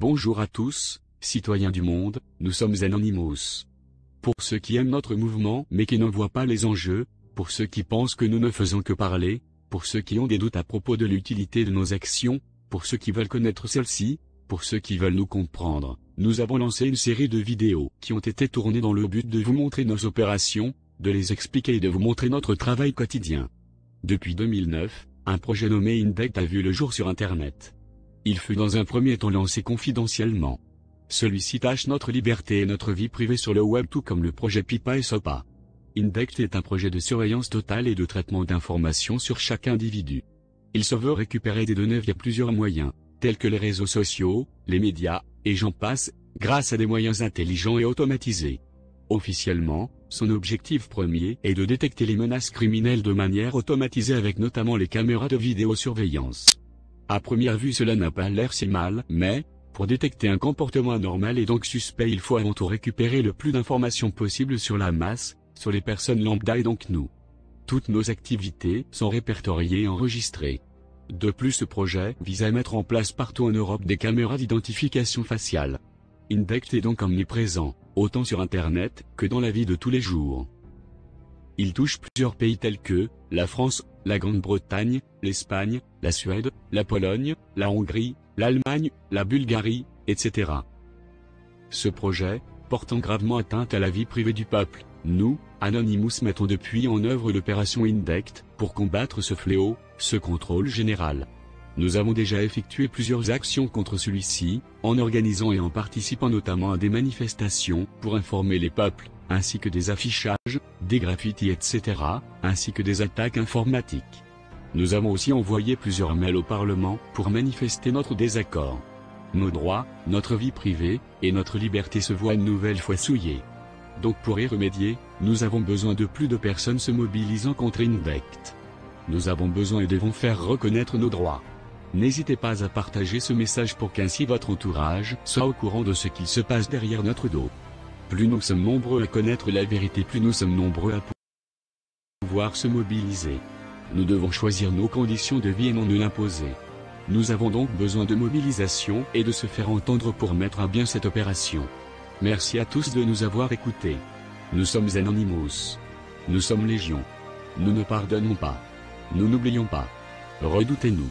Bonjour à tous, citoyens du monde, nous sommes Anonymous. Pour ceux qui aiment notre mouvement mais qui n'en voient pas les enjeux, pour ceux qui pensent que nous ne faisons que parler, pour ceux qui ont des doutes à propos de l'utilité de nos actions, pour ceux qui veulent connaître celles-ci, pour ceux qui veulent nous comprendre, nous avons lancé une série de vidéos qui ont été tournées dans le but de vous montrer nos opérations, de les expliquer et de vous montrer notre travail quotidien. Depuis 2009, un projet nommé Indect a vu le jour sur Internet. Il fut dans un premier temps lancé confidentiellement. Celui-ci tâche notre liberté et notre vie privée sur le web tout comme le projet Pipa et Sopa. Indect est un projet de surveillance totale et de traitement d'informations sur chaque individu. Il se veut récupérer des données via plusieurs moyens, tels que les réseaux sociaux, les médias, et j'en passe, grâce à des moyens intelligents et automatisés. Officiellement, son objectif premier est de détecter les menaces criminelles de manière automatisée avec notamment les caméras de vidéosurveillance. À première vue cela n'a pas l'air si mal, mais, pour détecter un comportement anormal et donc suspect il faut avant tout récupérer le plus d'informations possible sur la masse, sur les personnes lambda et donc nous. Toutes nos activités sont répertoriées et enregistrées. De plus ce projet vise à mettre en place partout en Europe des caméras d'identification faciale. Indect est donc omniprésent, autant sur Internet que dans la vie de tous les jours. Il touche plusieurs pays tels que, la France, la Grande-Bretagne, l'Espagne, la Suède, la Pologne, la Hongrie, l'Allemagne, la Bulgarie, etc. Ce projet, portant gravement atteinte à la vie privée du peuple, nous, Anonymous mettons depuis en œuvre l'opération Indect, pour combattre ce fléau, ce contrôle général. Nous avons déjà effectué plusieurs actions contre celui-ci, en organisant et en participant notamment à des manifestations, pour informer les peuples, ainsi que des affichages, des graffitis etc., ainsi que des attaques informatiques. Nous avons aussi envoyé plusieurs mails au Parlement, pour manifester notre désaccord. Nos droits, notre vie privée, et notre liberté se voient une nouvelle fois souillées. Donc pour y remédier, nous avons besoin de plus de personnes se mobilisant contre Indect. Nous avons besoin et devons faire reconnaître nos droits. N'hésitez pas à partager ce message pour qu'ainsi votre entourage soit au courant de ce qu'il se passe derrière notre dos. Plus nous sommes nombreux à connaître la vérité, plus nous sommes nombreux à pouvoir se mobiliser. Nous devons choisir nos conditions de vie et non nous l'imposer. Nous avons donc besoin de mobilisation et de se faire entendre pour mettre à bien cette opération. Merci à tous de nous avoir écoutés. Nous sommes Anonymous. Nous sommes Légion. Nous ne pardonnons pas. Nous n'oublions pas. Redoutez-nous.